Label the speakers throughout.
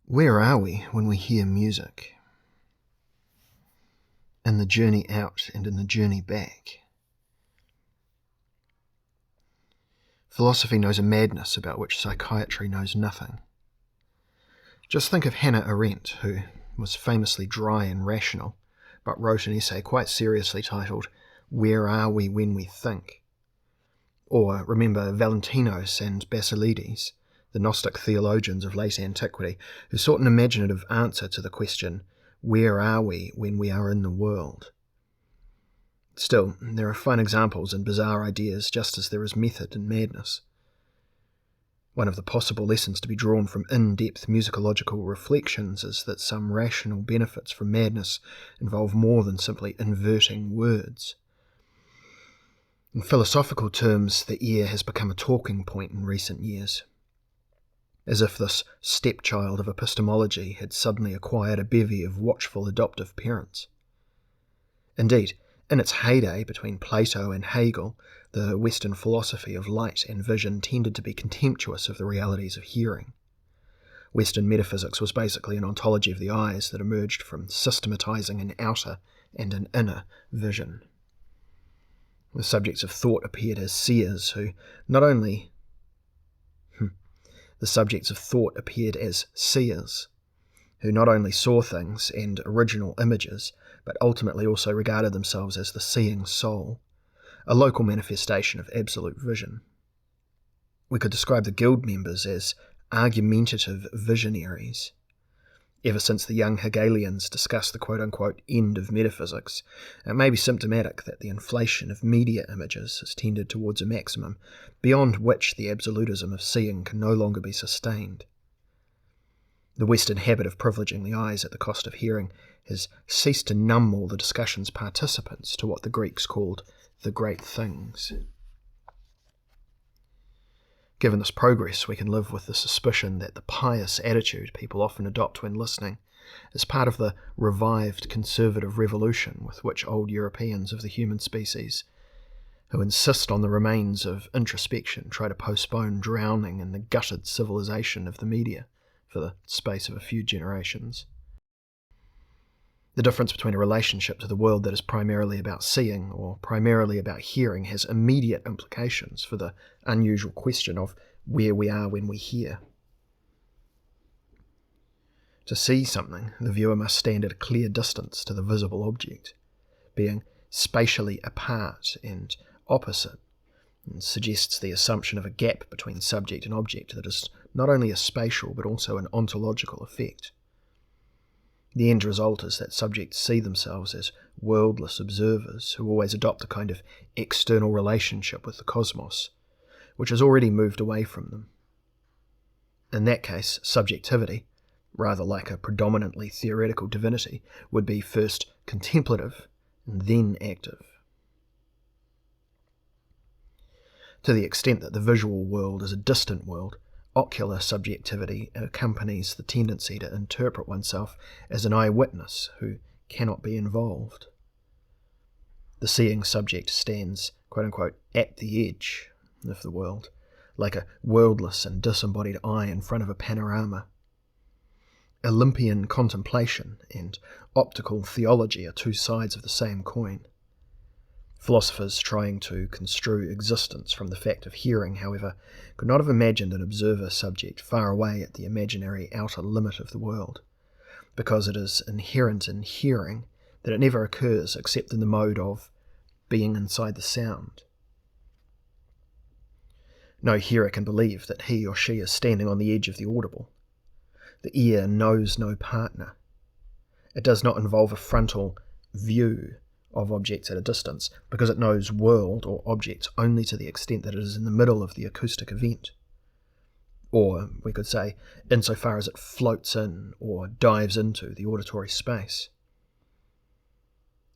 Speaker 1: Where are we when we hear music? In the journey out and in the journey back. Philosophy knows a madness about which psychiatry knows nothing. Just think of Hannah Arendt, who was famously dry and rational, but wrote an essay quite seriously titled, Where Are We When We Think? Or remember Valentinos and Basilides, the Gnostic theologians of late antiquity, who sought an imaginative answer to the question, where are we when we are in the world? Still, there are fine examples and bizarre ideas, just as there is method in madness. One of the possible lessons to be drawn from in-depth musicological reflections is that some rational benefits from madness involve more than simply inverting words. In philosophical terms, the ear has become a talking point in recent years, as if this stepchild of epistemology had suddenly acquired a bevy of watchful adoptive parents. Indeed, in its heyday between Plato and Hegel, the Western philosophy of light and vision tended to be contemptuous of the realities of hearing. Western metaphysics was basically an ontology of the eyes that emerged from systematizing an outer and an inner vision. The subjects of thought appeared as seers who not only saw things and original images, but ultimately also regarded themselves as the seeing soul, a local manifestation of absolute vision. We could describe the guild members as argumentative visionaries. Ever since the young Hegelians discussed the quote-unquote end of metaphysics, it may be symptomatic that the inflation of media images has tended towards a maximum, beyond which the absolutism of seeing can no longer be sustained. The Western habit of privileging the eyes at the cost of hearing has ceased to numb all the discussion's participants to what the Greeks called the great things. Given this progress, we can live with the suspicion that the pious attitude people often adopt when listening is part of the revived conservative revolution with which old Europeans of the human species, who insist on the remains of introspection, try to postpone drowning in the gutted civilization of the media for the space of a few generations. The difference between a relationship to the world that is primarily about seeing or primarily about hearing has immediate implications for the unusual question of where we are when we hear. To see something, the viewer must stand at a clear distance to the visible object, being spatially apart and opposite, and suggests the assumption of a gap between subject and object that is not only a spatial but also an ontological effect. The end result is that subjects see themselves as worldless observers who always adopt a kind of external relationship with the cosmos, which has already moved away from them. In that case, subjectivity, rather like a predominantly theoretical divinity, would be first contemplative and then active. To the extent that the visual world is a distant world, ocular subjectivity accompanies the tendency to interpret oneself as an eyewitness who cannot be involved. The seeing subject stands, quote-unquote, at the edge of the world, like a worldless and disembodied eye in front of a panorama. Olympian contemplation and optical theology are two sides of the same coin. Philosophers trying to construe existence from the fact of hearing, however, could not have imagined an observer-subject far away at the imaginary outer limit of the world, because it is inherent in hearing that it never occurs except in the mode of being inside the sound. No hearer can believe that he or she is standing on the edge of the audible. The ear knows no partner. It does not involve a frontal view of objects at a distance, because it knows world or objects only to the extent that it is in the middle of the acoustic event. Or, we could say, insofar as it floats in or dives into the auditory space.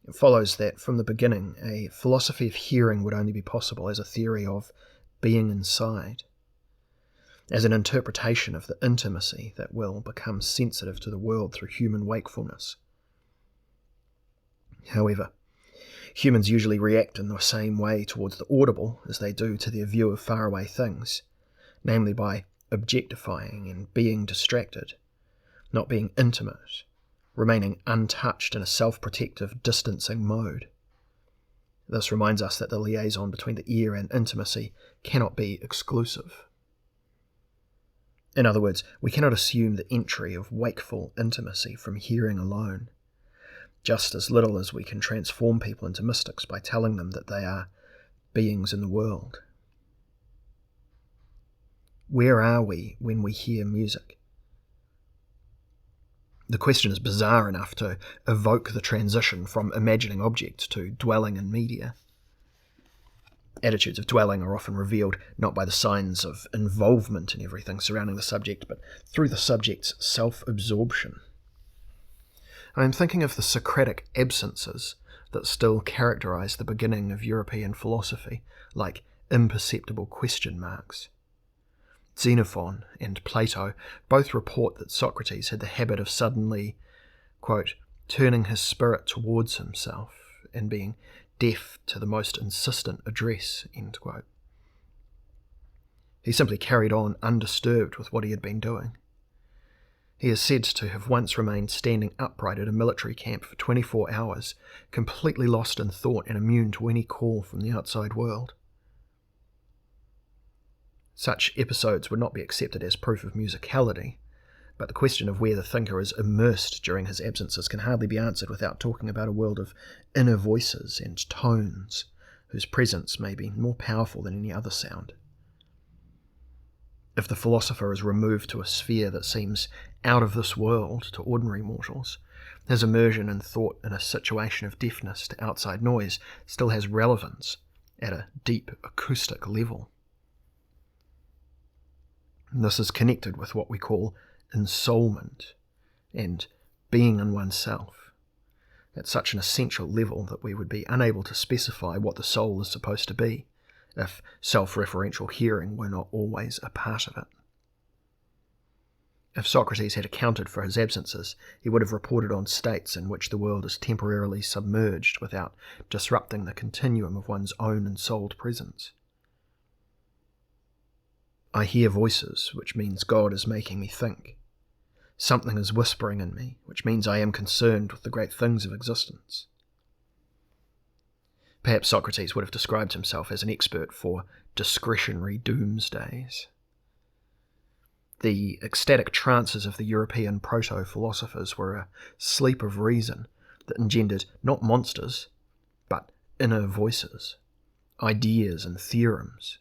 Speaker 1: It follows that, from the beginning, a philosophy of hearing would only be possible as a theory of being inside, as an interpretation of the intimacy that will become sensitive to the world through human wakefulness. However, humans usually react in the same way towards the audible as they do to their view of faraway things, namely by objectifying and being distracted, not being intimate, remaining untouched in a self-protective, distancing mode. This reminds us that the liaison between the ear and intimacy cannot be exclusive. In other words, we cannot assume the entry of wakeful intimacy from hearing alone, just as little as we can transform people into mystics by telling them that they are beings in the world. Where are we when we hear music? The question is bizarre enough to evoke the transition from imagining objects to dwelling in media. Attitudes of dwelling are often revealed not by the signs of involvement in everything surrounding the subject, but through the subject's self-absorption. I am thinking of the Socratic absences that still characterize the beginning of European philosophy, like imperceptible question marks. Xenophon and Plato both report that Socrates had the habit of suddenly, quote, turning his spirit towards himself and being deaf to the most insistent address, end quote. He simply carried on undisturbed with what he had been doing. He is said to have once remained standing upright at a military camp for 24 hours, completely lost in thought and immune to any call from the outside world. Such episodes would not be accepted as proof of musicality, but the question of where the thinker is immersed during his absences can hardly be answered without talking about a world of inner voices and tones, whose presence may be more powerful than any other sound. If the philosopher is removed to a sphere that seems out of this world to ordinary mortals, his immersion in thought in a situation of deafness to outside noise still has relevance at a deep acoustic level. This is connected with what we call ensoulment and being in oneself, at such an essential level that we would be unable to specify what the soul is supposed to be if self-referential hearing were not always a part of it. If Socrates had accounted for his absences, he would have reported on states in which the world is temporarily submerged without disrupting the continuum of one's own ensouled presence. I hear voices, which means God is making me think. Something is whispering in me, which means I am concerned with the great things of existence. Perhaps Socrates would have described himself as an expert for discretionary doomsdays. The ecstatic trances of the European proto-philosophers were a sleep of reason that engendered not monsters, but inner voices, ideas and theorems.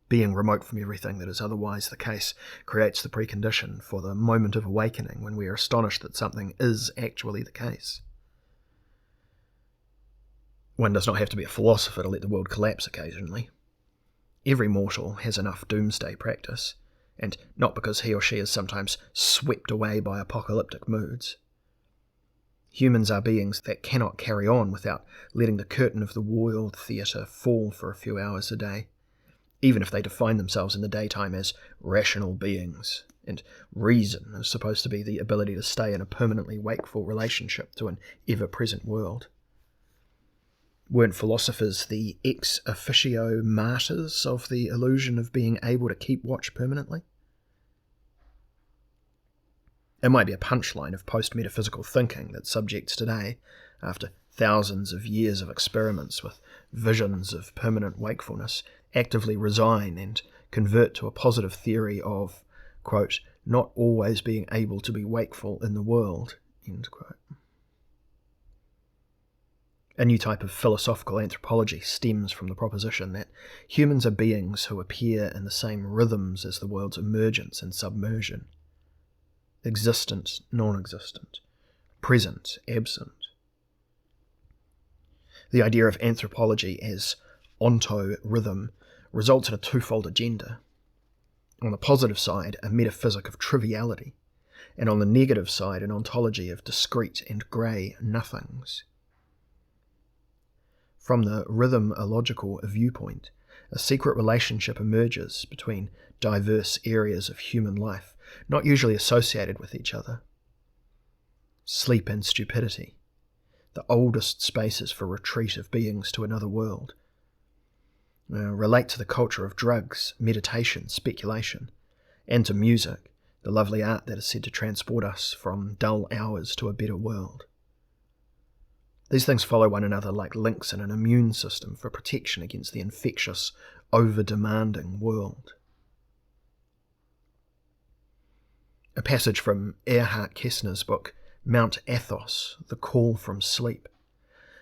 Speaker 1: Being remote from everything that is otherwise the case creates the precondition for the moment of awakening when we are astonished that something is actually the case. One does not have to be a philosopher to let the world collapse occasionally. Every mortal has enough doomsday practice, and not because he or she is sometimes swept away by apocalyptic moods. Humans are beings that cannot carry on without letting the curtain of the world theatre fall for a few hours a day, even if they define themselves in the daytime as rational beings, and reason is supposed to be the ability to stay in a permanently wakeful relationship to an ever-present world. Weren't philosophers the ex officio martyrs of the illusion of being able to keep watch permanently? It might be a punchline of post-metaphysical thinking that subjects today, after thousands of years of experiments with visions of permanent wakefulness, actively resign and convert to a positive theory of, quote, not always being able to be wakeful in the world, end quote. A new type of philosophical anthropology stems from the proposition that humans are beings who appear in the same rhythms as the world's emergence and submersion. Existent, non-existent. Present, absent. The idea of anthropology as onto-rhythm results in a twofold agenda. On the positive side, a metaphysic of triviality, and on the negative side, an ontology of discrete and grey nothings. From the rhythmological viewpoint, a secret relationship emerges between diverse areas of human life, not usually associated with each other. Sleep and stupidity, the oldest spaces for retreat of beings to another world, relate to the culture of drugs, meditation, speculation, and to music, the lovely art that is said to transport us from dull hours to a better world. These things follow one another like links in an immune system for protection against the infectious, over-demanding world. A passage from Erhard Kästner's book, Mount Athos, The Call from Sleep,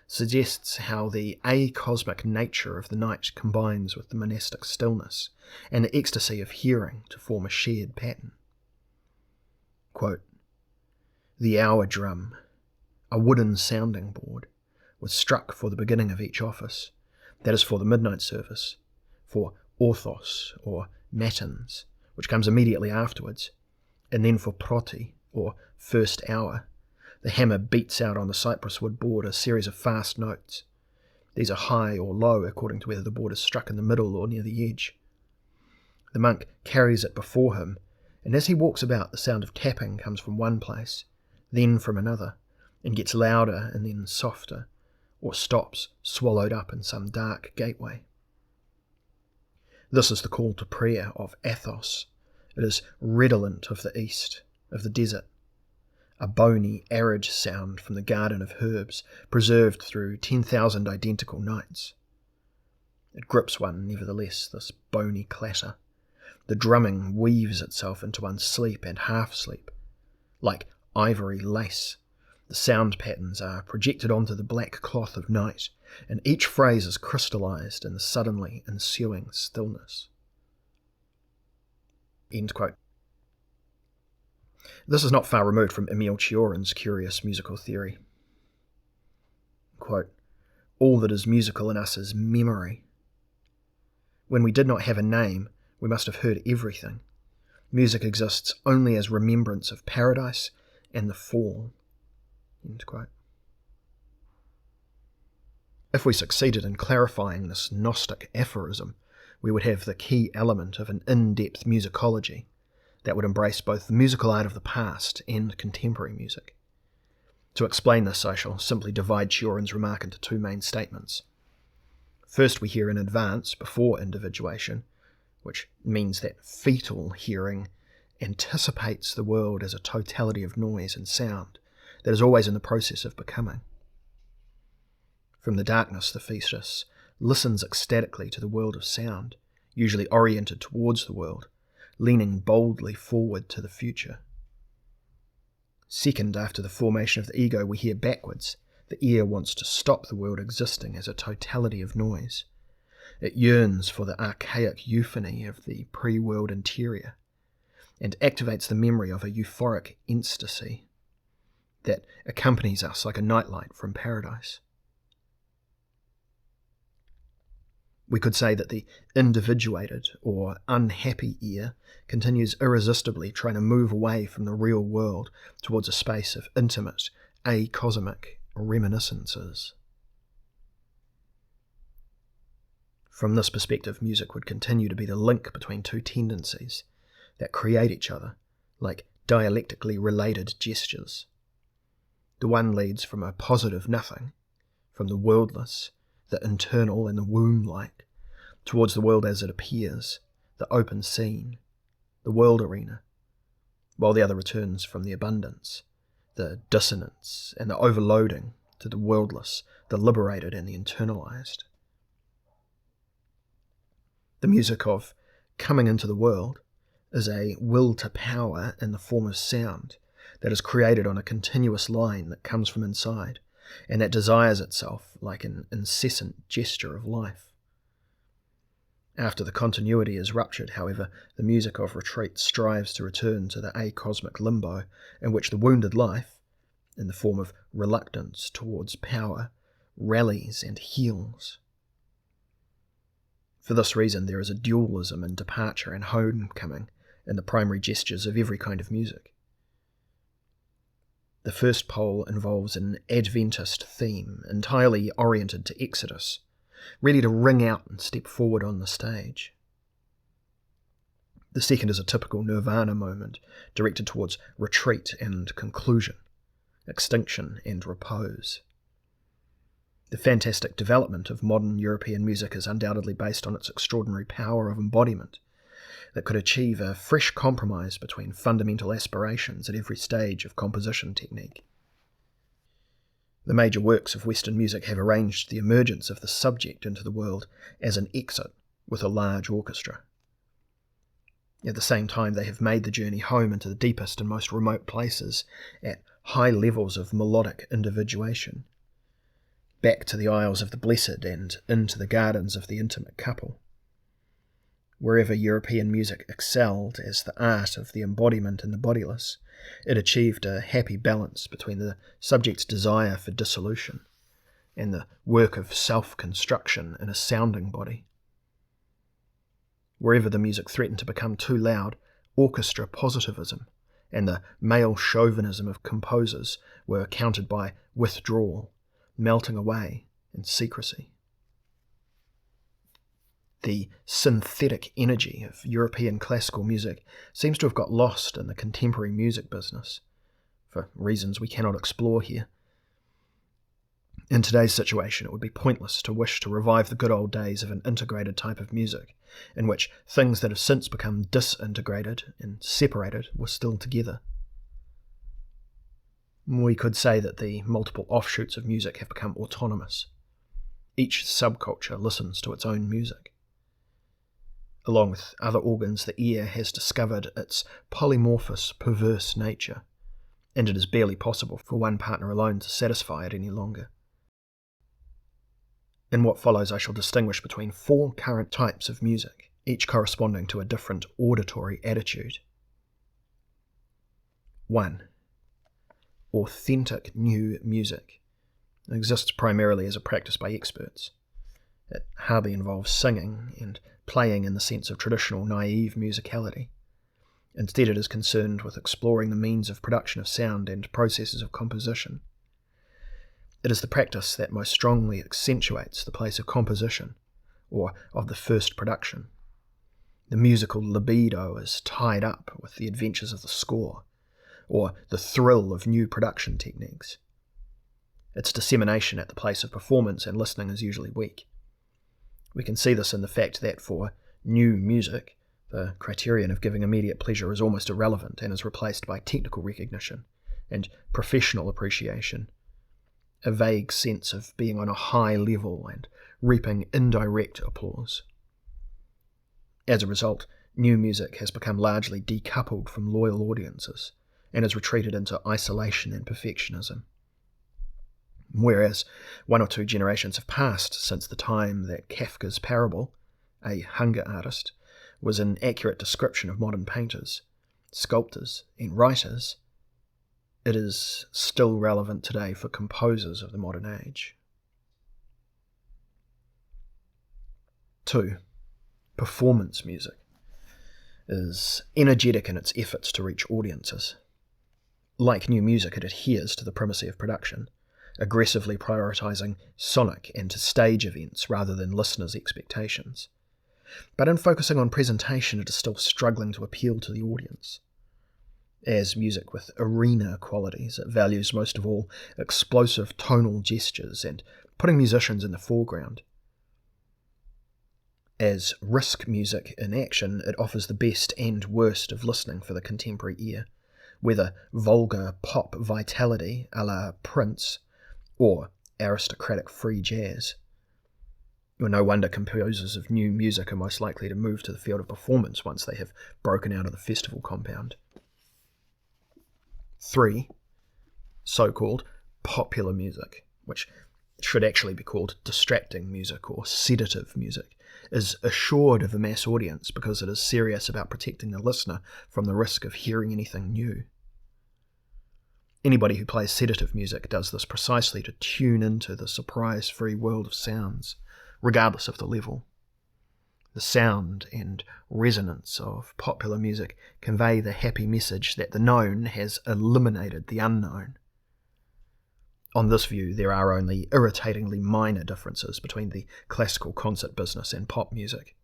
Speaker 1: suggests how the acosmic nature of the night combines with the monastic stillness and the ecstasy of hearing to form a shared pattern. Quote, "The hour drum, a wooden sounding board, was struck for the beginning of each office, that is for the midnight service, for orthos or matins, which comes immediately afterwards, and then for proti, or first hour. The hammer beats out on the cypress wood board a series of fast notes. These are high or low according to whether the board is struck in the middle or near the edge. The monk carries it before him, and as he walks about, the sound of tapping comes from one place, then from another, and gets louder and then softer, or stops, swallowed up in some dark gateway. This is the call to prayer of Athos. It is redolent of the east, of the desert, a bony, arid sound from the garden of herbs, preserved through 10,000 identical nights. It grips one, nevertheless, this bony clatter. The drumming weaves itself into one's sleep and half-sleep. Like ivory lace, the sound patterns are projected onto the black cloth of night, and each phrase is crystallized in the suddenly ensuing stillness." End quote. This is not far removed from Emile Cioran's curious musical theory. Quote, "All that is musical in us is memory. When we did not have a name, we must have heard everything. Music exists only as remembrance of paradise and the fall." End quote. If we succeeded in clarifying this Gnostic aphorism, we would have the key element of an in-depth musicology that would embrace both the musical art of the past and contemporary music. To explain this, I shall simply divide Cioran's remark into two main statements. First, we hear in advance, before individuation, which means that fetal hearing anticipates the world as a totality of noise and sound that is always in the process of becoming. From the darkness, the fetus listens ecstatically to the world of sound, usually oriented towards the world, leaning boldly forward to the future. Second, after the formation of the ego, we hear backwards. The ear wants to stop the world existing as a totality of noise. It yearns for the archaic euphony of the pre-world interior, and activates the memory of a euphoric ecstasy that accompanies us like a nightlight from paradise. We could say that the individuated or unhappy ear continues irresistibly trying to move away from the real world towards a space of intimate, acosmic reminiscences. From this perspective, music would continue to be the link between two tendencies that create each other, like dialectically related gestures. The one leads from a positive nothing, from the worldless, the internal and the womb-like, towards the world as it appears, the open scene, the world arena, while the other returns from the abundance, the dissonance and the overloading to the worldless, the liberated and the internalized. The music of coming into the world is a will to power in the form of sound that is created on a continuous line that comes from inside, and that desires itself like an incessant gesture of life. After the continuity is ruptured, however, the music of retreat strives to return to the acosmic limbo in which the wounded life, in the form of reluctance towards power, rallies and heals. For this reason, there is a dualism in departure and homecoming in the primary gestures of every kind of music. The first pole involves an Adventist theme, entirely oriented to Exodus, ready to ring out and step forward on the stage. The second is a typical Nirvana moment, directed towards retreat and conclusion, extinction and repose. The fantastic development of modern European music is undoubtedly based on its extraordinary power of embodiment, that could achieve a fresh compromise between fundamental aspirations at every stage of composition technique. The major works of Western music have arranged the emergence of the subject into the world as an exit with a large orchestra. At the same time, they have made the journey home into the deepest and most remote places at high levels of melodic individuation, back to the Isles of the Blessed and into the gardens of the intimate couple. Wherever European music excelled as the art of the embodiment in the bodiless, it achieved a happy balance between the subject's desire for dissolution and the work of self-construction in a sounding body. Wherever the music threatened to become too loud, orchestra positivism and the male chauvinism of composers were countered by withdrawal, melting away in secrecy. The synthetic energy of European classical music seems to have got lost in the contemporary music business, for reasons we cannot explore here. In today's situation, it would be pointless to wish to revive the good old days of an integrated type of music, in which things that have since become disintegrated and separated were still together. We could say that the multiple offshoots of music have become autonomous. Each subculture listens to its own music. Along with other organs, the ear has discovered its polymorphous, perverse nature, and it is barely possible for one partner alone to satisfy it any longer. In what follows, I shall distinguish between 4 current types of music, each corresponding to a different auditory attitude. 1. Authentic new music. It exists primarily as a practice by experts. It hardly involves singing and playing in the sense of traditional naive musicality. Instead, it is concerned with exploring the means of production of sound and processes of composition. It is the practice that most strongly accentuates the place of composition, or of the first production. The musical libido is tied up with the adventures of the score, or the thrill of new production techniques. Its dissemination at the place of performance and listening is usually weak. We can see this in the fact that for new music, the criterion of giving immediate pleasure is almost irrelevant and is replaced by technical recognition and professional appreciation, a vague sense of being on a high level and reaping indirect applause. As a result, new music has become largely decoupled from loyal audiences and has retreated into isolation and perfectionism. Whereas 1 or 2 generations have passed since the time that Kafka's Parable, a hunger artist, was an accurate description of modern painters, sculptors, and writers, it is still relevant today for composers of the modern age. 2. Performance music is energetic in its efforts to reach audiences. Like new music, it adheres to the primacy of production, aggressively prioritizing sonic and stage events rather than listeners' expectations. But in focusing on presentation, it is still struggling to appeal to the audience. As music with arena qualities, it values most of all explosive tonal gestures and putting musicians in the foreground. As risk music in action, it offers the best and worst of listening for the contemporary ear, whether vulgar pop vitality a la Prince or aristocratic free jazz. No wonder composers of new music are most likely to move to the field of performance once they have broken out of the festival compound. 3. So-called popular music, which should actually be called distracting music or sedative music, is assured of a mass audience because it is serious about protecting the listener from the risk of hearing anything new. Anybody who plays sedative music does this precisely to tune into the surprise-free world of sounds, regardless of the level. The sound and resonance of popular music convey the happy message that the known has eliminated the unknown. On this view, there are only irritatingly minor differences between the classical concert business and pop music.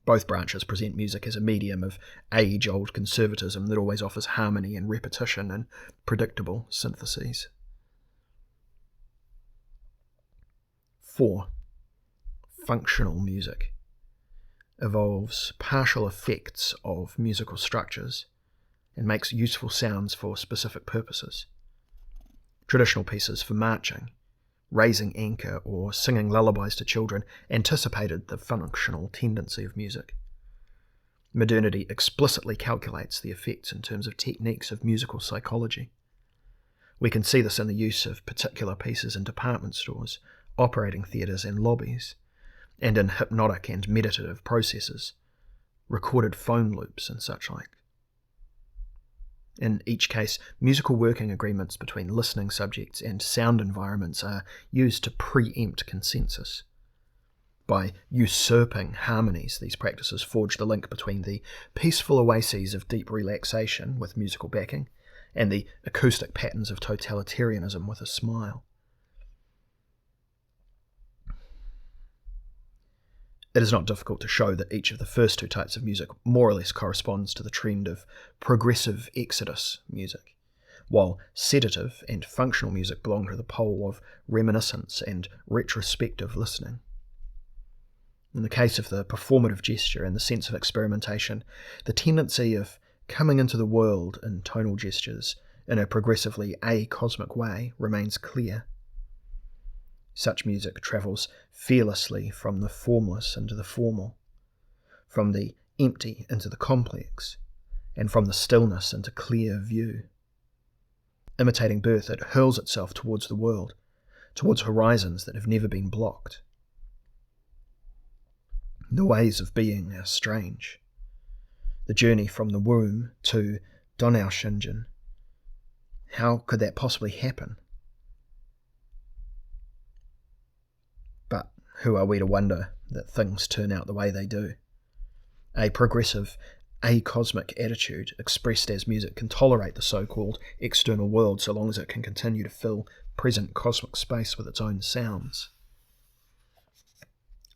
Speaker 1: Both branches present music as a medium of age-old conservatism that always offers harmony and repetition and predictable syntheses. 4. Functional music. evolves partial effects of musical structures and makes useful sounds for specific purposes. Traditional pieces for marching, raising anchor, or singing lullabies to children anticipated the functional tendency of music. Modernity explicitly calculates the effects in terms of techniques of musical psychology. We can see this in the use of particular pieces in department stores, operating theatres and lobbies, and in hypnotic and meditative processes, recorded phone loops and such like. In each case, musical working agreements between listening subjects and sound environments are used to preempt consensus. By usurping harmonies, these practices forge the link between the peaceful oases of deep relaxation with musical backing and the acoustic patterns of totalitarianism with a smile. It is not difficult to show that each of the first two types of music more or less corresponds to the trend of progressive exodus music, while sedative and functional music belong to the pole of reminiscence and retrospective listening. In the case of the performative gesture and the sense of experimentation, the tendency of coming into the world in tonal gestures in a progressively acosmic way remains clear. Such music travels fearlessly from the formless into the formal, from the empty into the complex, and from the stillness into clear view. Imitating birth, it hurls itself towards the world, towards horizons that have never been blocked. The ways of being are strange. The journey from the womb to Donaueschingen. How could that possibly happen? But who are we to wonder that things turn out the way they do? A progressive, acosmic attitude expressed as music can tolerate the so-called external world so long as it can continue to fill present cosmic space with its own sounds.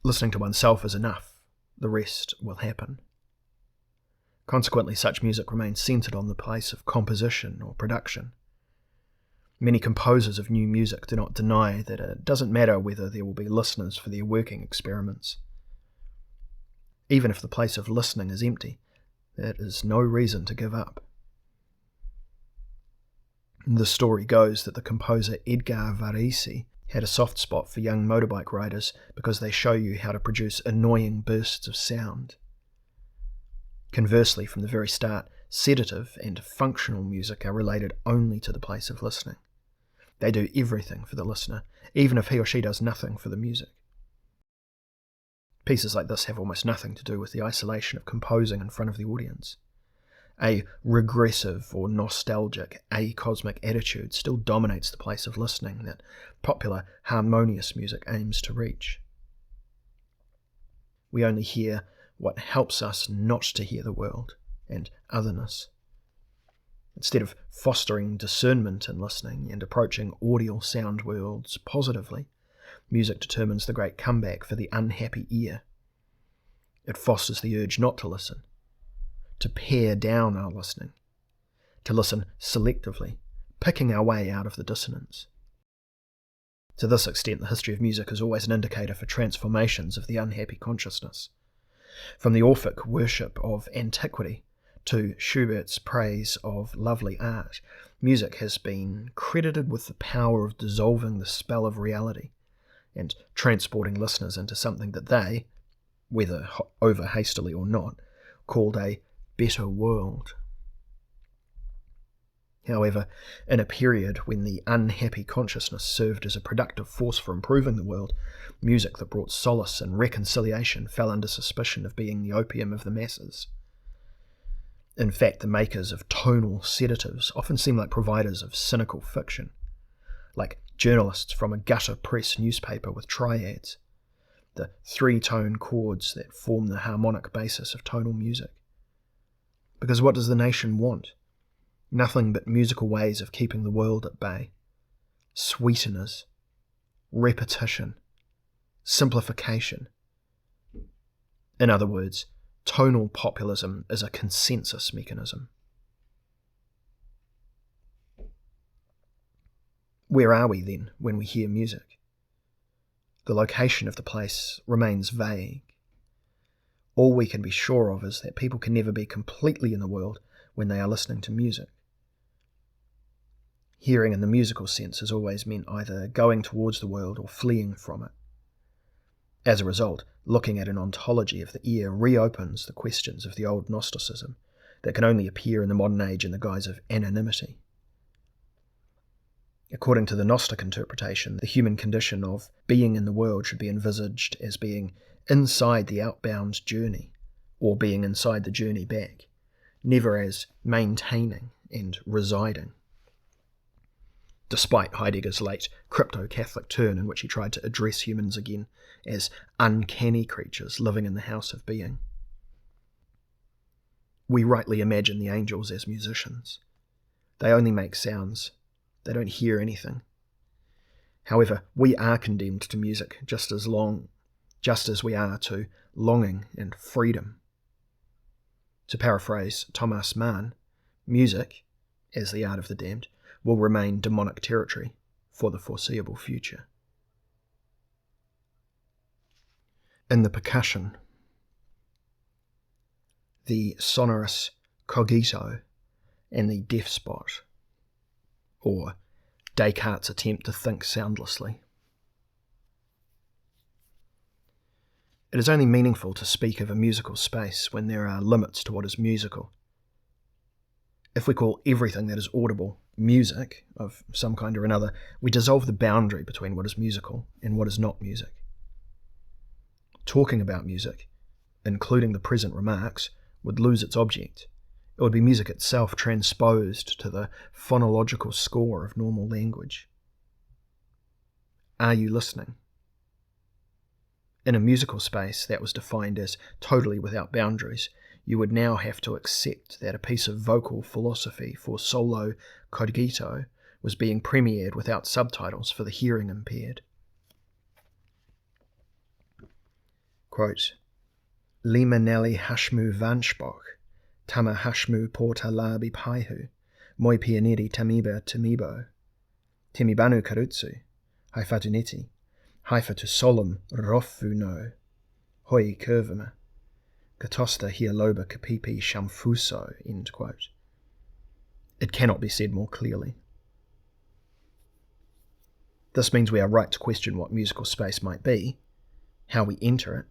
Speaker 1: Listening to oneself is enough. The rest will happen. Consequently, such music remains centred on the place of composition or production. Many composers of new music do not deny that it doesn't matter whether there will be listeners for their working experiments. Even if the place of listening is empty, that is no reason to give up. The story goes that the composer Edgar Varese had a soft spot for young motorbike riders because they show you how to produce annoying bursts of sound. Conversely, from the very start, sedative and functional music are related only to the place of listening. They do everything for the listener, even if he or she does nothing for the music. Pieces like this have almost nothing to do with the isolation of composing in front of the audience. A regressive or nostalgic acosmic attitude still dominates the place of listening that popular harmonious music aims to reach. We only hear what helps us not to hear the world and otherness. Instead of fostering discernment in listening and approaching audial sound worlds positively, music determines the great comeback for the unhappy ear. It fosters the urge not to listen, to pare down our listening, to listen selectively, picking our way out of the dissonance. To this extent, the history of music is always an indicator for transformations of the unhappy consciousness. From the Orphic worship of antiquity to Schubert's praise of lovely art, music has been credited with the power of dissolving the spell of reality and transporting listeners into something that they, whether over hastily or not, called a better world. However, in a period when the unhappy consciousness served as a productive force for improving the world, music that brought solace and reconciliation fell under suspicion of being the opium of the masses. In fact, the makers of tonal sedatives often seem like providers of cynical fiction, like journalists from a gutter press newspaper with triads, the three-tone chords that form the harmonic basis of tonal music. Because what does the nation want? Nothing but musical ways of keeping the world at bay. Sweeteners, repetition, simplification. In other words, tonal populism is a consensus mechanism. Where are we then when we hear music? The location of the place remains vague. All we can be sure of is that people can never be completely in the world when they are listening to music. Hearing in the musical sense has always meant either going towards the world or fleeing from it. As a result, looking at an ontology of the ear reopens the questions of the old Gnosticism that can only appear in the modern age in the guise of anonymity. According to the Gnostic interpretation, the human condition of being in the world should be envisaged as being inside the outbound journey, or being inside the journey back, never as maintaining and residing. Despite Heidegger's late crypto-Catholic turn in which he tried to address humans again as uncanny creatures living in the house of being. We rightly imagine the angels as musicians. They only make sounds. They don't hear anything. However, we are condemned to music just as we are to longing and freedom. To paraphrase Thomas Mann, music, as the art of the damned, will remain demonic territory for the foreseeable future. In the percussion, the sonorous cogito and the deaf spot, or Descartes' attempt to think soundlessly. It is only meaningful to speak of a musical space when there are limits to what is musical. If we call everything that is audible music of some kind or another, we dissolve the boundary between what is musical and what is not music. Talking about music, including the present remarks, would lose its object. It would be music itself transposed to the phonological score of normal language. Are you listening? In a musical space that was defined as totally without boundaries, you would now have to accept that a piece of vocal philosophy for solo cogito was being premiered without subtitles for the hearing impaired. Quote, Lima Nelly Hashmu Vanspok, Tama Hashmu Porta Labi Paihu, Moi Pianeri Tamiba Tamibo, Temibanu Karutsu, Haifatuneti, Haifatu Solum Rofuno, Hoi Curvima, Katosta Hialoba Kapipi Shamfuso, end quote. It cannot be said more clearly. This means we are right to question what musical space might be, how we enter it,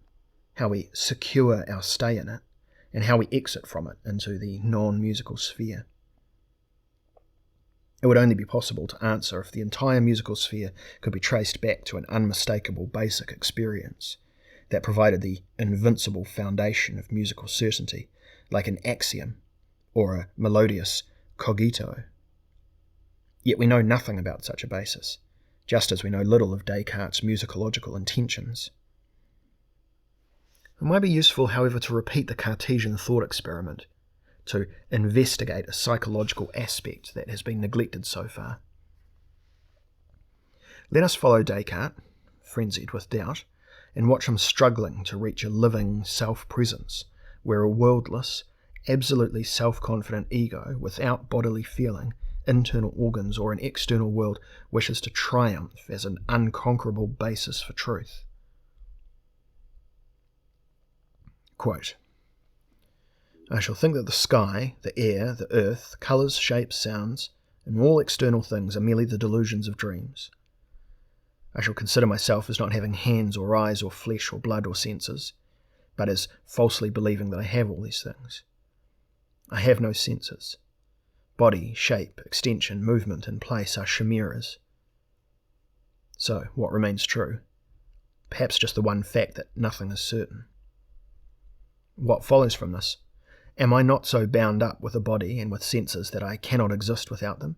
Speaker 1: how we secure our stay in it, and how we exit from it into the non-musical sphere. It would only be possible to answer if the entire musical sphere could be traced back to an unmistakable basic experience that provided the invincible foundation of musical certainty, like an axiom or a melodious cogito. Yet we know nothing about such a basis, just as we know little of Descartes' musicological intentions. It might be useful, however, to repeat the Cartesian thought experiment, to investigate a psychological aspect that has been neglected so far. Let us follow Descartes, frenzied with doubt, and watch him struggling to reach a living self-presence, where a worldless, absolutely self-confident ego, without bodily feeling, internal organs, or an external world, wishes to triumph as an unconquerable basis for truth. Quote, I shall think that the sky, the air, the earth, colours, shapes, sounds, and all external things are merely the delusions of dreams. I shall consider myself as not having hands or eyes or flesh or blood or senses, but as falsely believing that I have all these things. I have no senses. Body, shape, extension, movement, and place are chimeras. So, what remains true? Perhaps just the one fact that nothing is certain. What follows from this? Am I not so bound up with a body and with senses that I cannot exist without them?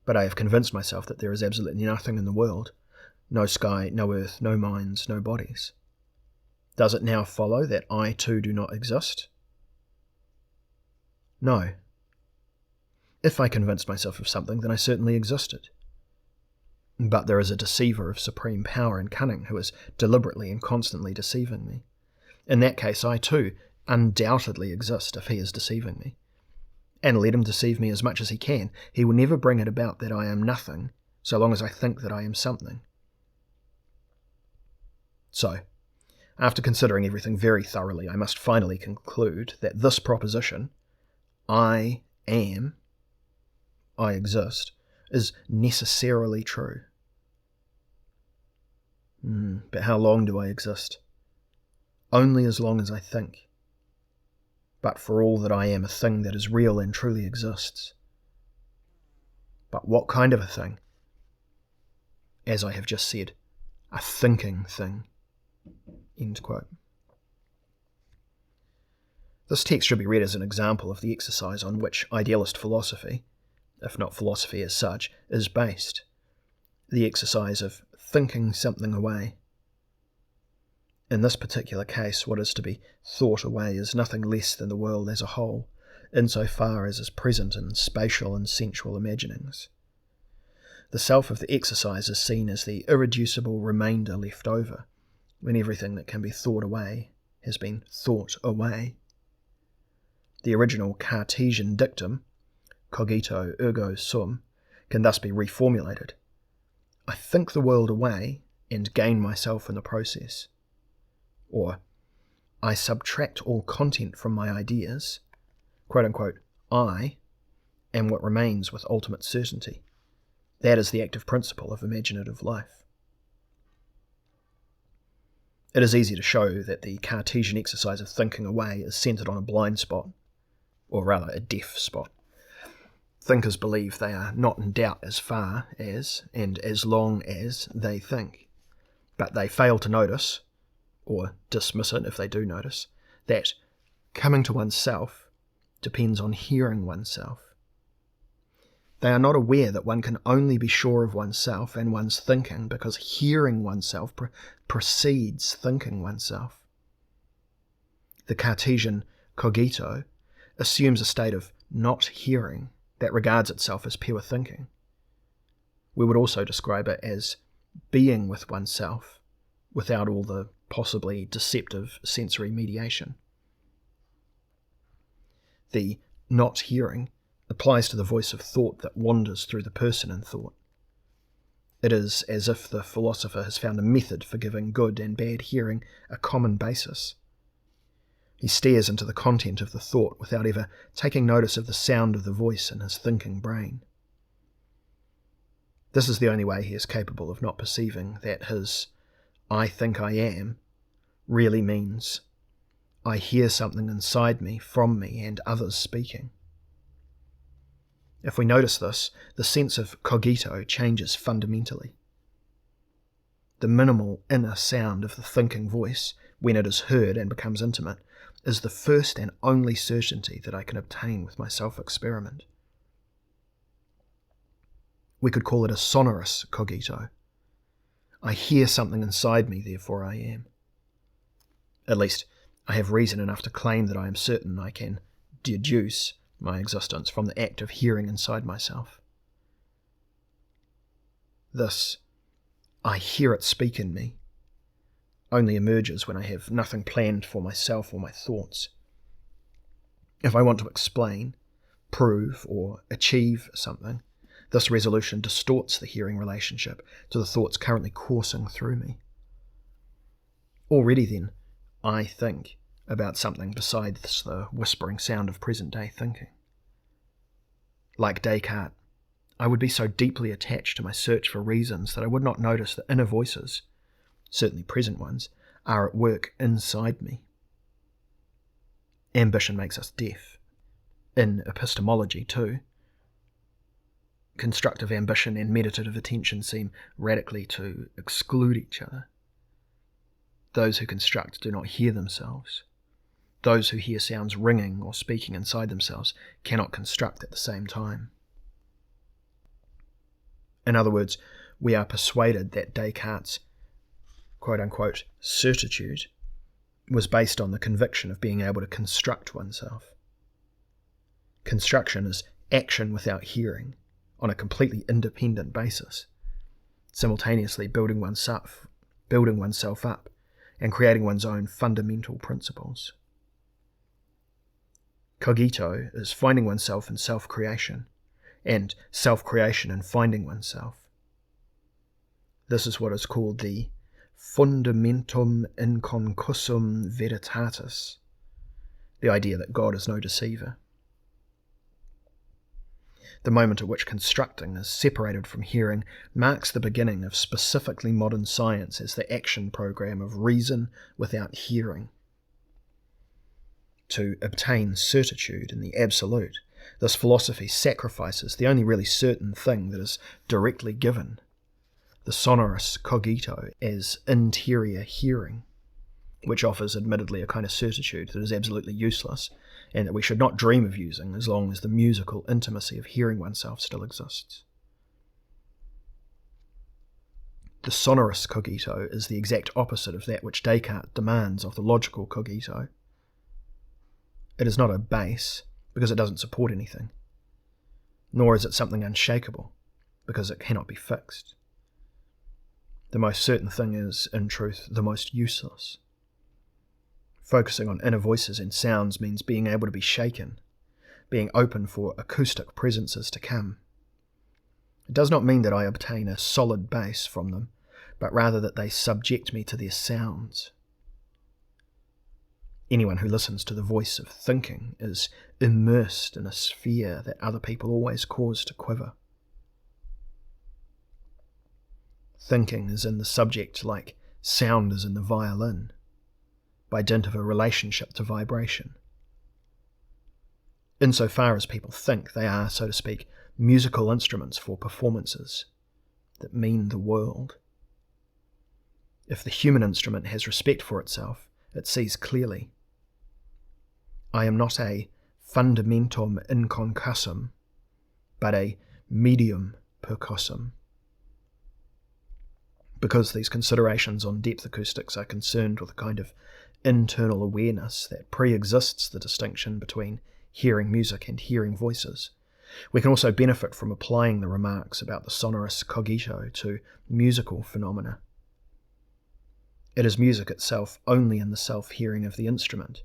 Speaker 1: But I have convinced myself that there is absolutely nothing in the world, no sky, no earth, no minds, no bodies. Does it now follow that I too do not exist? No. If I convinced myself of something, then I certainly existed. But there is a deceiver of supreme power and cunning who is deliberately and constantly deceiving me. In that case, I too undoubtedly exist if he is deceiving me. And let him deceive me as much as he can. He will never bring it about that I am nothing, so long as I think that I am something. So, After considering everything very thoroughly, I must finally conclude that this proposition, I am, I exist, is necessarily true. But how long do I exist? Only as long as I think. But for all that I am a thing that is real and truly exists. But what kind of a thing? As I have just said, a thinking thing. End quote. This text should be read as an example of the exercise on which idealist philosophy, if not philosophy as such, is based. The exercise of thinking something away. In this particular case, what is to be thought away is nothing less than the world as a whole, insofar as is present in spatial and sensual imaginings. The self of the exercise is seen as the irreducible remainder left over, when everything that can be thought away has been thought away. The original Cartesian dictum, cogito ergo sum, can thus be reformulated. I think the world away and gain myself in the process. Or, I subtract all content from my ideas, quote-unquote, I am what remains with ultimate certainty. That is the active principle of imaginative life. It is easy to show that the Cartesian exercise of thinking away is centered on a blind spot, or rather a deaf spot. Thinkers believe they are not in doubt as far as and as long as they think, but they fail to notice, or dismiss it if they do notice, that coming to oneself depends on hearing oneself. They are not aware that one can only be sure of oneself and one's thinking because hearing oneself precedes thinking oneself. The Cartesian cogito assumes a state of not hearing that regards itself as pure thinking. We would also describe it as being with oneself without all the possibly deceptive sensory mediation. The not hearing applies to the voice of thought that wanders through the person in thought. It is as if the philosopher has found a method for giving good and bad hearing a common basis. He stares into the content of the thought without ever taking notice of the sound of the voice in his thinking brain. This is the only way he is capable of not perceiving that his I think I am really means I hear something inside me, from me, and others speaking. If we notice this, the sense of cogito changes fundamentally. The minimal inner sound of the thinking voice, when it is heard and becomes intimate, is the first and only certainty that I can obtain with my self-experiment. We could call it a sonorous cogito. I hear something inside me, therefore I am. At least, I have reason enough to claim that I am certain I can deduce my existence from the act of hearing inside myself. This, I hear it speak in me, only emerges when I have nothing planned for myself or my thoughts. If I want to explain, prove, or achieve something, this resolution distorts the hearing relationship to the thoughts currently coursing through me. Already then, I think about something besides the whispering sound of present-day thinking. Like Descartes, I would be so deeply attached to my search for reasons that I would not notice that inner voices, certainly present ones, are at work inside me. Ambition makes us deaf. In epistemology, too. Constructive ambition and meditative attention seem radically to exclude each other. Those who construct do not hear themselves. Those who hear sounds ringing or speaking inside themselves cannot construct at the same time. In other words, we are persuaded that Descartes' quote-unquote certitude was based on the conviction of being able to construct oneself. Construction is action without hearing, on a completely independent basis, simultaneously building oneself up and creating one's own fundamental principles. Cogito is finding oneself in self-creation, and self-creation in finding oneself. This is what is called the fundamentum inconcussum veritatis, the idea that God is no deceiver. The moment at which constructing is separated from hearing marks the beginning of specifically modern science as the action program of reason without hearing. To obtain certitude in the absolute, this philosophy sacrifices the only really certain thing that is directly given, the sonorous cogito, as interior hearing, which offers admittedly a kind of certitude that is absolutely useless and that we should not dream of using as long as the musical intimacy of hearing oneself still exists. The sonorous cogito is the exact opposite of that which Descartes demands of the logical cogito. It is not a base, because it doesn't support anything, nor is it something unshakable, because it cannot be fixed. The most certain thing is, in truth, the most useless. Focusing on inner voices and sounds means being able to be shaken, being open for acoustic presences to come. It does not mean that I obtain a solid base from them, but rather that they subject me to their sounds. Anyone who listens to the voice of thinking is immersed in a sphere that other people always cause to quiver. Thinking is in the subject like sound is in the violin, by dint of a relationship to vibration. Insofar as people think, they are, so to speak, musical instruments for performances that mean the world. If the human instrument has respect for itself, it sees clearly. I am not a fundamentum inconcussum, but a medium percussum. Because these considerations on depth acoustics are concerned with a kind of internal awareness that pre-exists the distinction between hearing music and hearing voices, we can also benefit from applying the remarks about the sonorous cogito to musical phenomena. It is music itself only in the self-hearing of the instrument,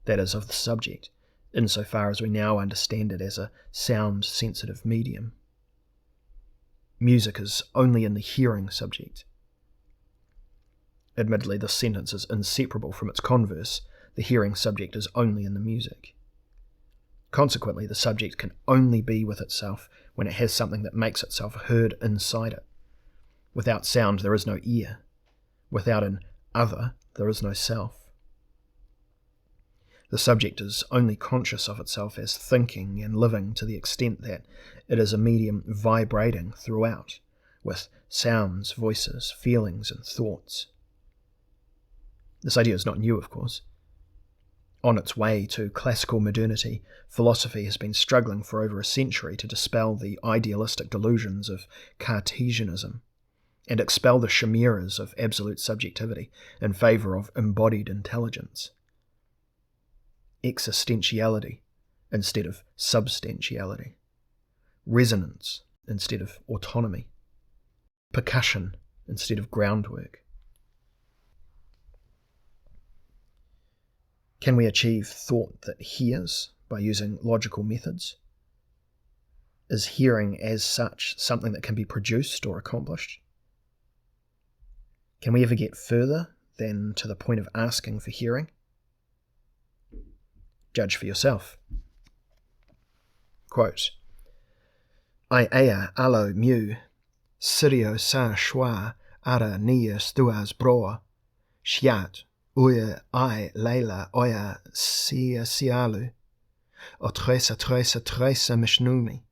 Speaker 1: that is, of the subject, insofar as we now understand it as a sound-sensitive medium. Music is only in the hearing subject. Admittedly, this sentence is inseparable from its converse. The hearing subject is only in the music. Consequently, the subject can only be with itself when it has something that makes itself heard inside it. Without sound, there is no ear. Without an other, there is no self. The subject is only conscious of itself as thinking and living to the extent that it is a medium vibrating throughout, with sounds, voices, feelings, and thoughts. This idea is not new, of course. On its way to classical modernity, philosophy has been struggling for over a century to dispel the idealistic delusions of Cartesianism and expel the chimeras of absolute subjectivity in favour of embodied intelligence. Existentiality instead of substantiality, resonance instead of autonomy, percussion instead of groundwork. Can we achieve thought that hears by using logical methods? Is hearing as such something that can be produced or accomplished? Can we ever get further than to the point of asking for hearing? Judge for yourself. Quote, I ea alo mu, sirio sa schwa ara nias duas broa, shiat, uia I leila oia sia sialu, o tresa mishnumi,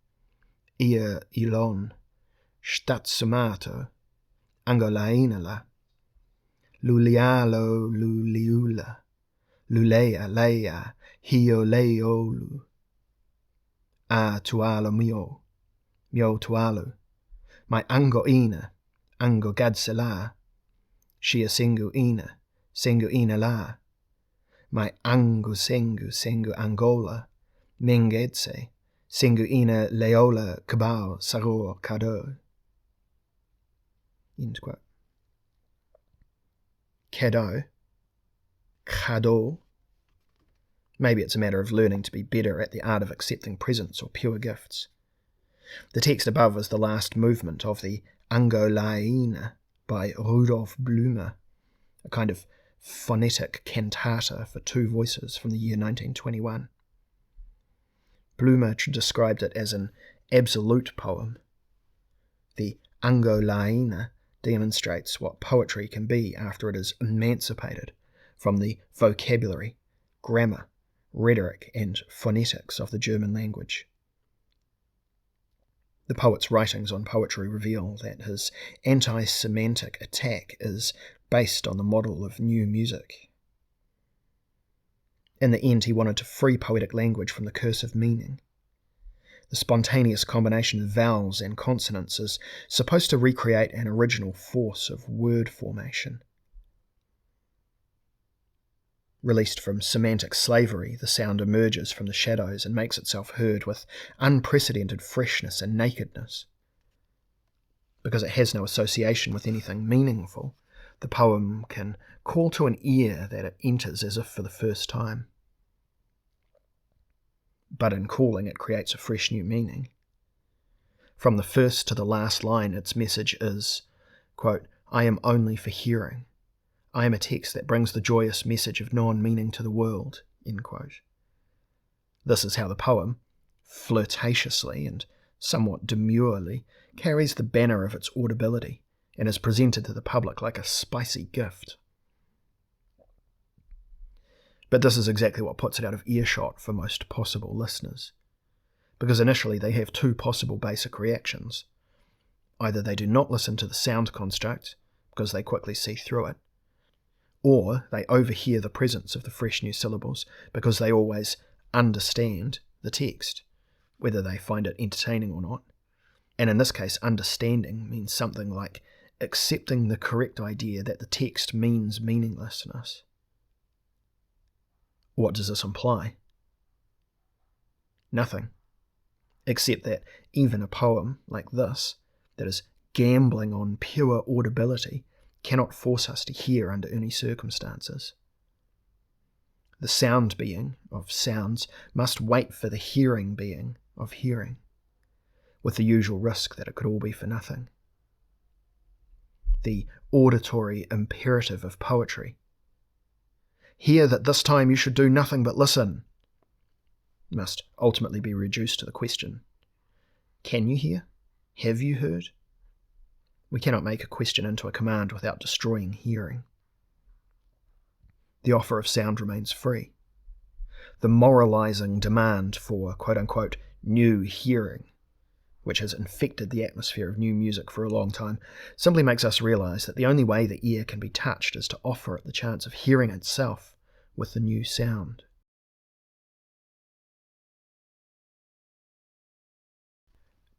Speaker 1: ia ilon, stat sumato, angolainala, lulialo luliula, lulea leia, hio leolu, a tualo mio tualu, my ango ina gadsela, shia singu ina la, my ango sengu angola, mengedse, singu ina leola kabao saror kado. End quote. Kado. Maybe it's a matter of learning to be better at the art of accepting presents or pure gifts. The text above is the last movement of the Angolaina, by Rudolf Blumer, a kind of phonetic cantata for two voices from the year 1921. Blumer described it as an absolute poem. The Angolaina demonstrates what poetry can be after it is emancipated from the vocabulary, grammar, rhetoric, and phonetics of the German language. The poet's writings on poetry reveal that his anti-semantic attack is based on the model of new music. In the end, he wanted to free poetic language from the curse of meaning. The spontaneous combination of vowels and consonants is supposed to recreate an original force of word formation. Released from semantic slavery, the sound emerges from the shadows and makes itself heard with unprecedented freshness and nakedness. Because it has no association with anything meaningful, the poem can call to an ear that it enters as if for the first time. But in calling, it creates a fresh new meaning. From the first to the last line, its message is, quote, "I am only for hearing. I am a text that brings the joyous message of non-meaning to the world," end quote. This is how the poem, flirtatiously and somewhat demurely, carries the banner of its audibility and is presented to the public like a spicy gift. But this is exactly what puts it out of earshot for most possible listeners, because initially they have two possible basic reactions. Either they do not listen to the sound construct, because they quickly see through it, or they overhear the presence of the fresh new syllables because they always understand the text, whether they find it entertaining or not. And in this case, understanding means something like accepting the correct idea that the text means meaninglessness. What does this imply? Nothing, except that even a poem like this, that is gambling on pure audibility, cannot force us to hear under any circumstances. The sound being of sounds must wait for the hearing being of hearing, with the usual risk that it could all be for nothing. The auditory imperative of poetry, "Hear that this time you should do nothing but listen," must ultimately be reduced to the question, can you hear? Have you heard? We cannot make a question into a command without destroying hearing. The offer of sound remains free. The moralizing demand for quote-unquote new hearing, which has infected the atmosphere of new music for a long time, simply makes us realize that the only way the ear can be touched is to offer it the chance of hearing itself with the new sound.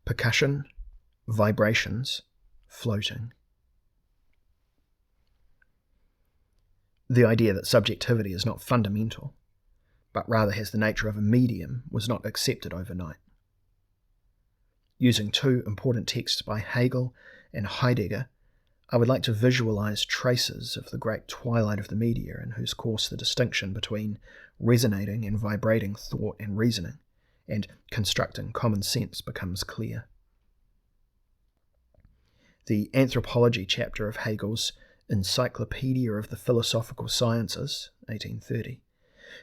Speaker 1: Percussion, vibrations, floating. The idea that subjectivity is not fundamental, but rather has the nature of a medium, was not accepted overnight. Using two important texts by Hegel and Heidegger, I would like to visualize traces of the great twilight of the media, in whose course the distinction between resonating and vibrating thought and reasoning, and constructing common sense, becomes clear. The anthropology chapter of Hegel's Encyclopedia of the Philosophical Sciences, 1830,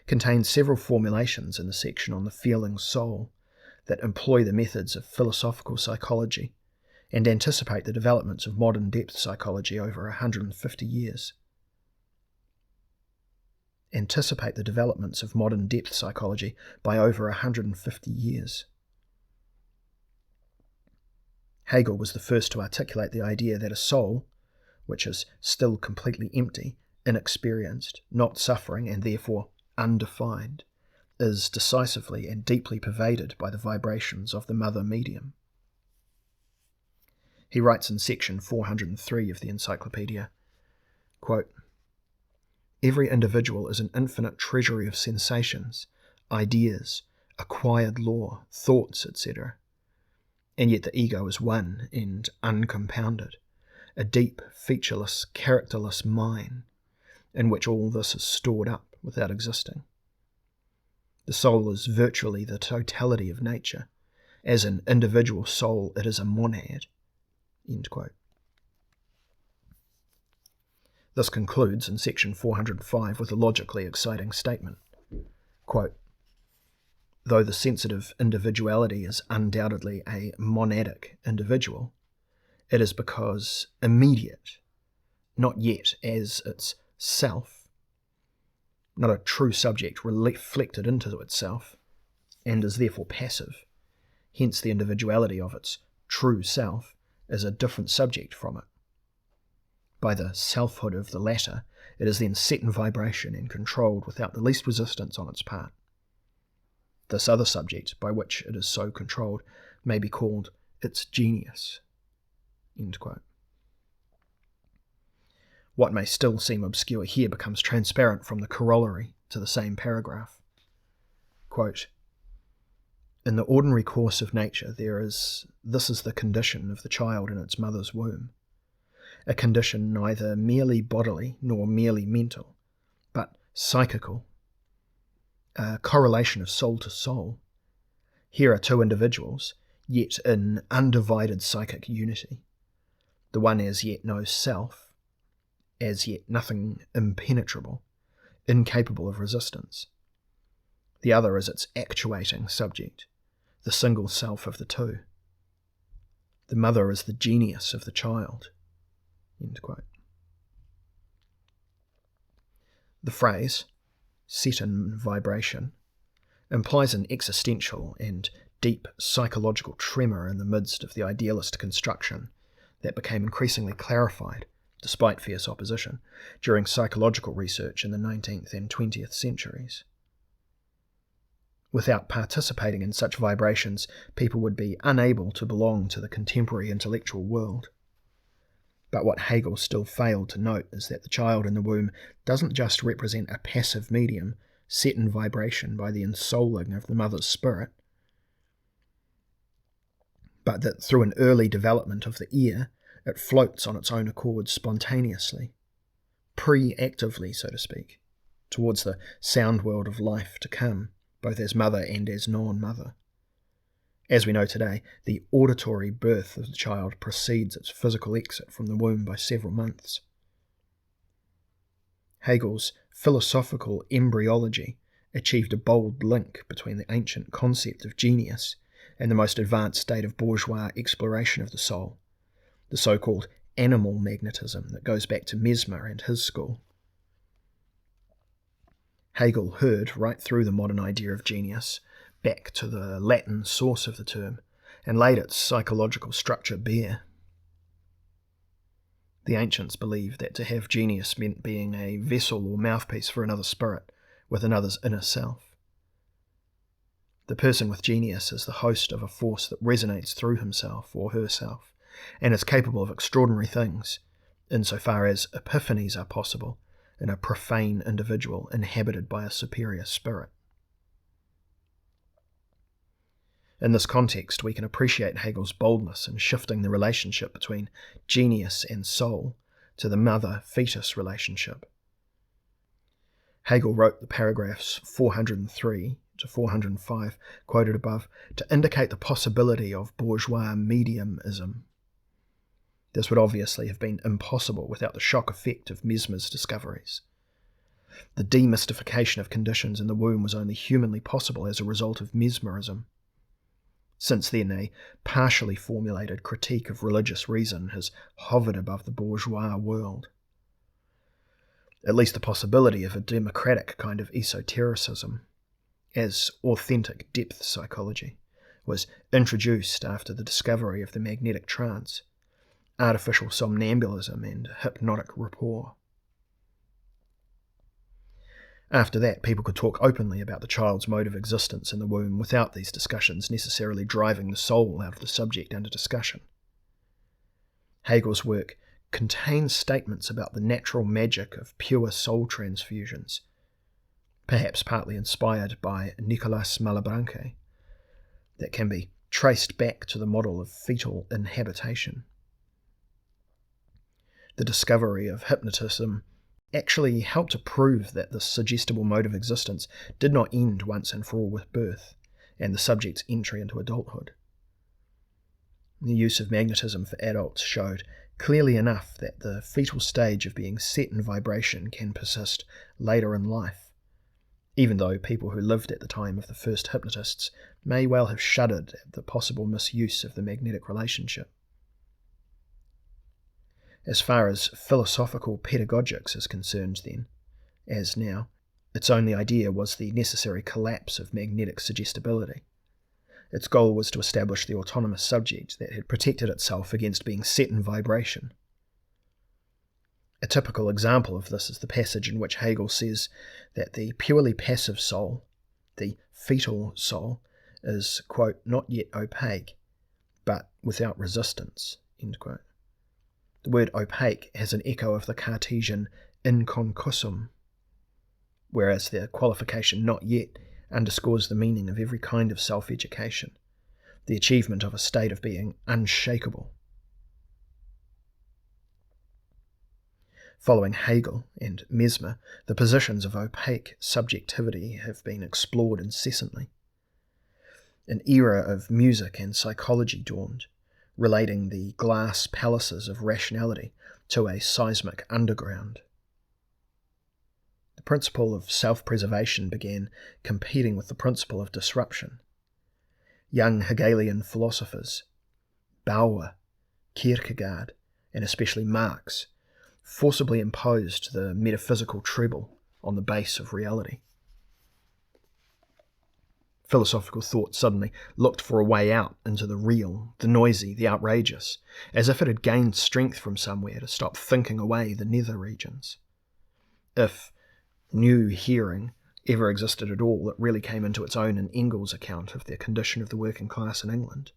Speaker 1: contains several formulations in the section on the feeling soul that employ the methods of philosophical psychology and anticipate the developments of modern depth psychology over 150 years. Anticipate the developments of modern depth psychology by over 150 years. Hegel was the first to articulate the idea that a soul, which is still completely empty, inexperienced, not suffering, and therefore undefined, is decisively and deeply pervaded by the vibrations of the mother medium. He writes in section 403 of the encyclopedia, quote, "Every individual is an infinite treasury of sensations, ideas, acquired lore, thoughts, etc. And yet the ego is one and uncompounded, a deep, featureless, characterless mine, in which all this is stored up without existing. The soul is virtually the totality of nature. As an individual soul, it is a monad." End quote. This concludes in section 405 with a logically exciting statement. Quote, though the sensitive individuality is undoubtedly a monadic individual, it is because immediate, not yet as its self, not a true subject reflected into itself, and is therefore passive. Hence the individuality of its true self is a different subject from it. By the selfhood of the latter, it is then set in vibration and controlled without the least resistance on its part. This other subject, by which it is so controlled, may be called its genius. End quote. What may still seem obscure here becomes transparent from the corollary to the same paragraph. Quote, in the ordinary course of nature, this is the condition of the child in its mother's womb, a condition neither merely bodily nor merely mental, but psychical, a correlation of soul to soul. Here are two individuals, yet in undivided psychic unity. The one as yet knows self, as yet nothing impenetrable, incapable of resistance. The other is its actuating subject, the single self of the two. The mother is the genius of the child. End quote. The phrase, set in vibration, implies an existential and deep psychological tremor in the midst of the idealist construction that became increasingly clarified, despite fierce opposition, during psychological research in the 19th and 20th centuries. Without participating in such vibrations, people would be unable to belong to the contemporary intellectual world. But what Hegel still failed to note is that the child in the womb doesn't just represent a passive medium set in vibration by the ensouling of the mother's spirit, but that through an early development of the ear, it floats on its own accord spontaneously, pre-actively, so to speak, towards the sound world of life to come, both as mother and as non-mother. As we know today, the auditory birth of the child precedes its physical exit from the womb by several months. Hegel's philosophical embryology achieved a bold link between the ancient concept of genius and the most advanced state of bourgeois exploration of the soul, the so-called animal magnetism that goes back to Mesmer and his school. Hegel heard right through the modern idea of genius, back to the Latin source of the term, and laid its psychological structure bare. The ancients believed that to have genius meant being a vessel or mouthpiece for another spirit with another's inner self. The person with genius is the host of a force that resonates through himself or herself, and is capable of extraordinary things, insofar as epiphanies are possible in a profane individual inhabited by a superior spirit. In this context, we can appreciate Hegel's boldness in shifting the relationship between genius and soul to the mother-fetus relationship. Hegel wrote the paragraphs 403 to 405, quoted above, to indicate the possibility of bourgeois mediumism. This would obviously have been impossible without the shock effect of Mesmer's discoveries. The demystification of conditions in the womb was only humanly possible as a result of Mesmerism. Since then, a partially formulated critique of religious reason has hovered above the bourgeois world. At least the possibility of a democratic kind of esotericism, as authentic depth psychology, was introduced after the discovery of the magnetic trance, artificial somnambulism and hypnotic rapport. After that, people could talk openly about the child's mode of existence in the womb without these discussions necessarily driving the soul out of the subject under discussion. Hegel's work contains statements about the natural magic of pure soul transfusions, perhaps partly inspired by Nicolas Malebranche, that can be traced back to the model of fetal inhabitation. The discovery of hypnotism actually helped to prove that the suggestible mode of existence did not end once and for all with birth and the subject's entry into adulthood. The use of magnetism for adults showed clearly enough that the fetal stage of being set in vibration can persist later in life, even though people who lived at the time of the first hypnotists may well have shuddered at the possible misuse of the magnetic relationship. As far as philosophical pedagogics is concerned then, as now, its only idea was the necessary collapse of magnetic suggestibility. Its goal was to establish the autonomous subject that had protected itself against being set in vibration. A typical example of this is the passage in which Hegel says that the purely passive soul, the fetal soul, is, quote, not yet opaque, but without resistance, end quote. The word opaque has an echo of the Cartesian inconcussum, whereas the qualification not yet underscores the meaning of every kind of self-education, the achievement of a state of being unshakable. Following Hegel and Mesmer, the positions of opaque subjectivity have been explored incessantly. An era of music and psychology dawned, relating the glass palaces of rationality to a seismic underground. The principle of self-preservation began competing with the principle of disruption. Young Hegelian philosophers, Bauer, Kierkegaard, and especially Marx, forcibly imposed the metaphysical treble on the base of reality. Philosophical thought suddenly looked for a way out into the real, the noisy, the outrageous, as if it had gained strength from somewhere to stop thinking away the nether regions. If new hearing ever existed at all, it really came into its own in Engels' account of the condition of the working class in England.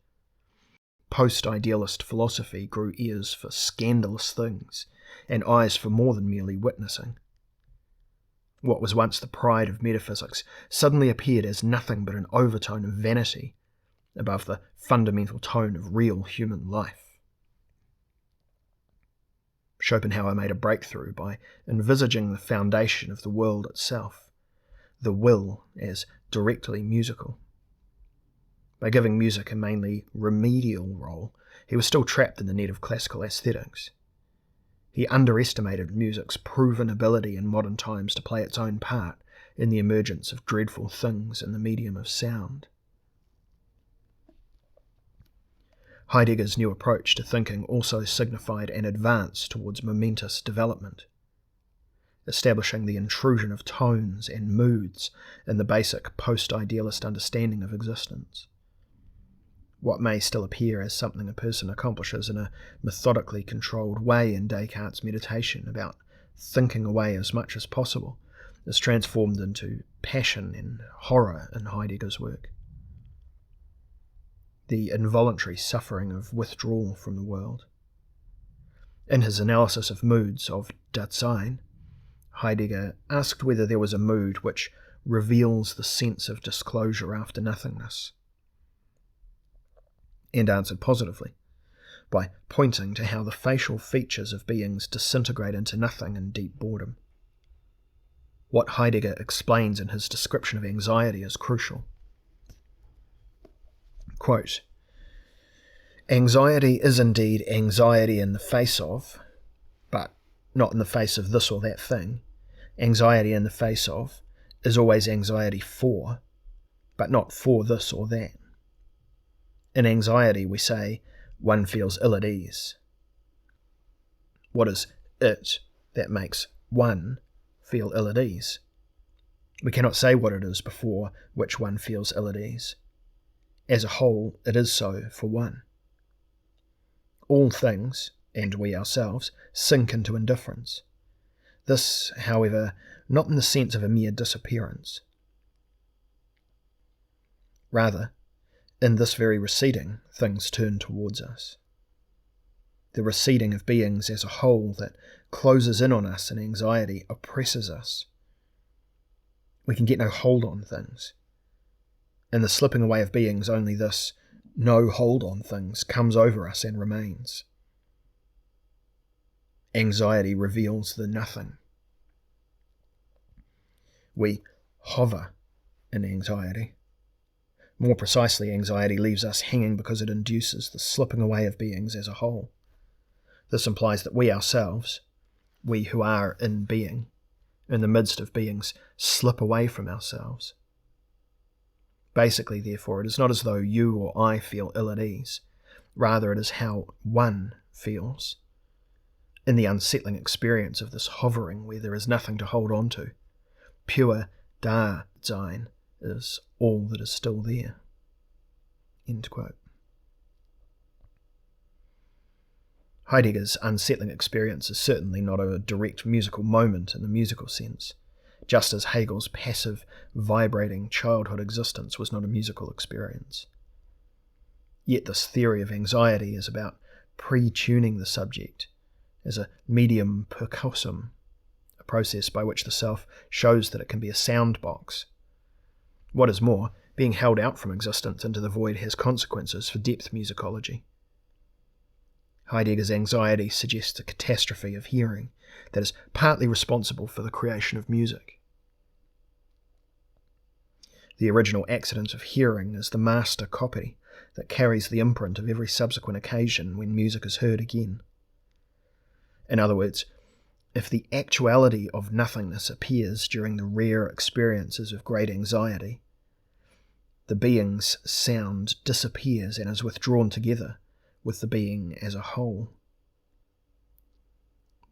Speaker 1: Post-idealist philosophy grew ears for scandalous things, and eyes for more than merely witnessing. What was once the pride of metaphysics suddenly appeared as nothing but an overtone of vanity above the fundamental tone of real human life. Schopenhauer made a breakthrough by envisaging the foundation of the world itself, the will as directly musical. By giving music a mainly remedial role, he was still trapped in the net of classical aesthetics. He underestimated music's proven ability in modern times to play its own part in the emergence of dreadful things in the medium of sound. Heidegger's new approach to thinking also signified an advance towards momentous development, establishing the intrusion of tones and moods in the basic post-idealist understanding of existence. What may still appear as something a person accomplishes in a methodically controlled way in Descartes' meditation about thinking away as much as possible is transformed into passion and horror in Heidegger's work. The involuntary suffering of withdrawal from the world. In his analysis of moods of Dasein, Heidegger asked whether there was a mood which reveals the sense of disclosure after nothingness, and answered positively, by pointing to how the facial features of beings disintegrate into nothing in deep boredom. What Heidegger explains in his description of anxiety is crucial. Quote, "Anxiety is indeed anxiety in the face of, but not in the face of this or that thing. Anxiety in the face of is always anxiety for, but not for this or that. In anxiety, we say, one feels ill at ease. What is it that makes one feel ill at ease? We cannot say what it is before which one feels ill at ease. As a whole, it is so for one. All things, and we ourselves, sink into indifference. This, however, not in the sense of a mere disappearance. Rather, in this very receding, things turn towards us. The receding of beings as a whole that closes in on us in anxiety oppresses us. We can get no hold on things. In the slipping away of beings, only this no hold on things comes over us and remains. Anxiety reveals the nothing. We hover in anxiety. More precisely, anxiety leaves us hanging because it induces the slipping away of beings as a whole. This implies that we ourselves, we who are in being, in the midst of beings, slip away from ourselves. Basically, therefore, it is not as though you or I feel ill at ease. Rather, it is how one feels, in the unsettling experience of this hovering where there is nothing to hold on to. Pure Dasein is all that is still there. End quote. Heidegger's unsettling experience is certainly not a direct musical moment in the musical sense, just as Hegel's passive, vibrating childhood existence was not a musical experience. Yet this theory of anxiety is about pre-tuning the subject as a medium percussum, a process by which the self shows that it can be a sound box. What is more, being held out from existence into the void has consequences for depth musicology. Heidegger's anxiety suggests a catastrophe of hearing that is partly responsible for the creation of music. The original accident of hearing is the master copy that carries the imprint of every subsequent occasion when music is heard again. In other words, if the actuality of nothingness appears during the rare experiences of great anxiety, the being's sound disappears and is withdrawn together with the being as a whole.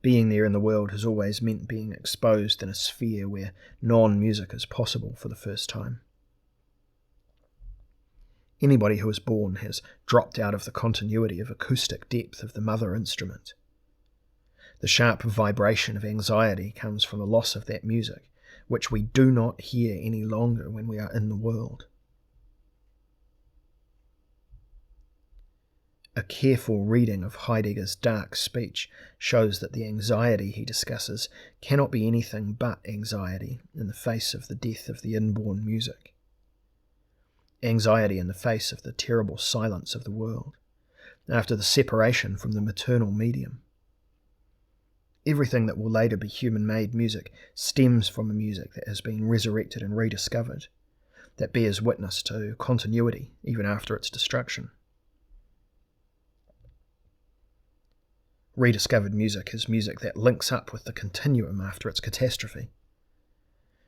Speaker 1: Being there in the world has always meant being exposed in a sphere where non-music is possible for the first time. Anybody who is born has dropped out of the continuity of acoustic depth of the mother instrument. The sharp vibration of anxiety comes from the loss of that music, which we do not hear any longer when we are in the world. A careful reading of Heidegger's dark speech shows that the anxiety he discusses cannot be anything but anxiety in the face of the death of the inborn music. Anxiety in the face of the terrible silence of the world, after the separation from the maternal medium. Everything that will later be human-made music stems from a music that has been resurrected and rediscovered, that bears witness to continuity even after its destruction. Rediscovered music is music that links up with the continuum after its catastrophe.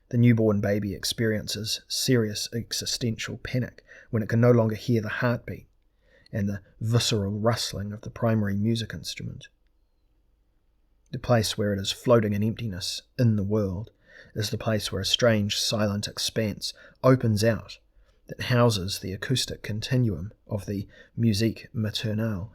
Speaker 1: The newborn baby experiences serious existential panic when it can no longer hear the heartbeat and the visceral rustling of the primary music instrument. The place where it is floating in emptiness in the world is the place where a strange silent expanse opens out that houses the acoustic continuum of the musique maternelle.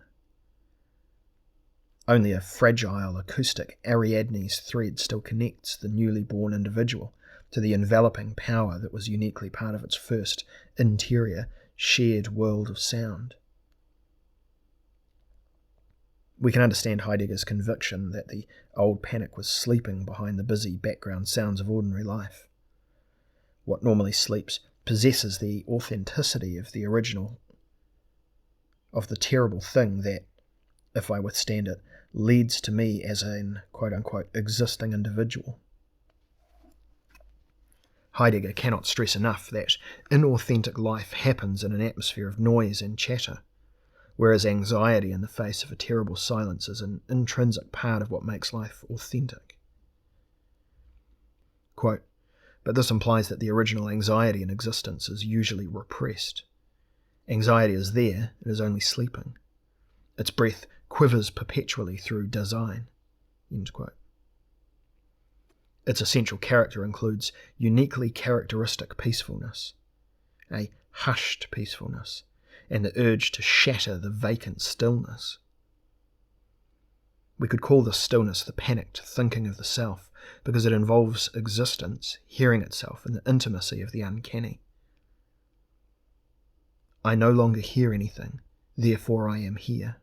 Speaker 1: Only a fragile acoustic Ariadne's thread still connects the newly born individual to the enveloping power that was uniquely part of its first interior, shared world of sound. We can understand Heidegger's conviction that the old panic was sleeping behind the busy background sounds of ordinary life. What normally sleeps possesses the authenticity of the original, of the terrible thing that, if I withstand it, leads to me as an quote-unquote existing individual. Heidegger cannot stress enough that inauthentic life happens in an atmosphere of noise and chatter, whereas anxiety in the face of a terrible silence is an intrinsic part of what makes life authentic. Quote, but this implies that the original anxiety in existence is usually repressed. Anxiety is there, it is only sleeping. Its breath quivers perpetually through Dasein. End quote. Its essential character includes uniquely characteristic peacefulness, a hushed peacefulness, and the urge to shatter the vacant stillness. We could call this stillness the panicked thinking of the self, because it involves existence hearing itself in the intimacy of the uncanny. I no longer hear anything, therefore I am here.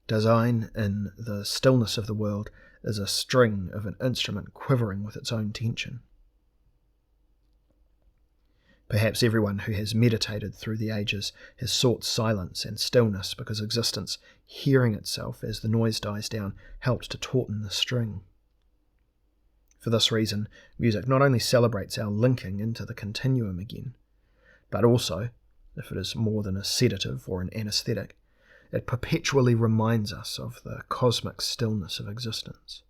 Speaker 1: Dasein in the stillness of the world is a string of an instrument quivering with its own tension. Perhaps everyone who has meditated through the ages has sought silence and stillness because existence, hearing itself as the noise dies down, helped to tauten the string. For this reason, music not only celebrates our linking into the continuum again, but also, if it is more than a sedative or an anesthetic, It perpetually reminds us of the cosmic stillness of existence.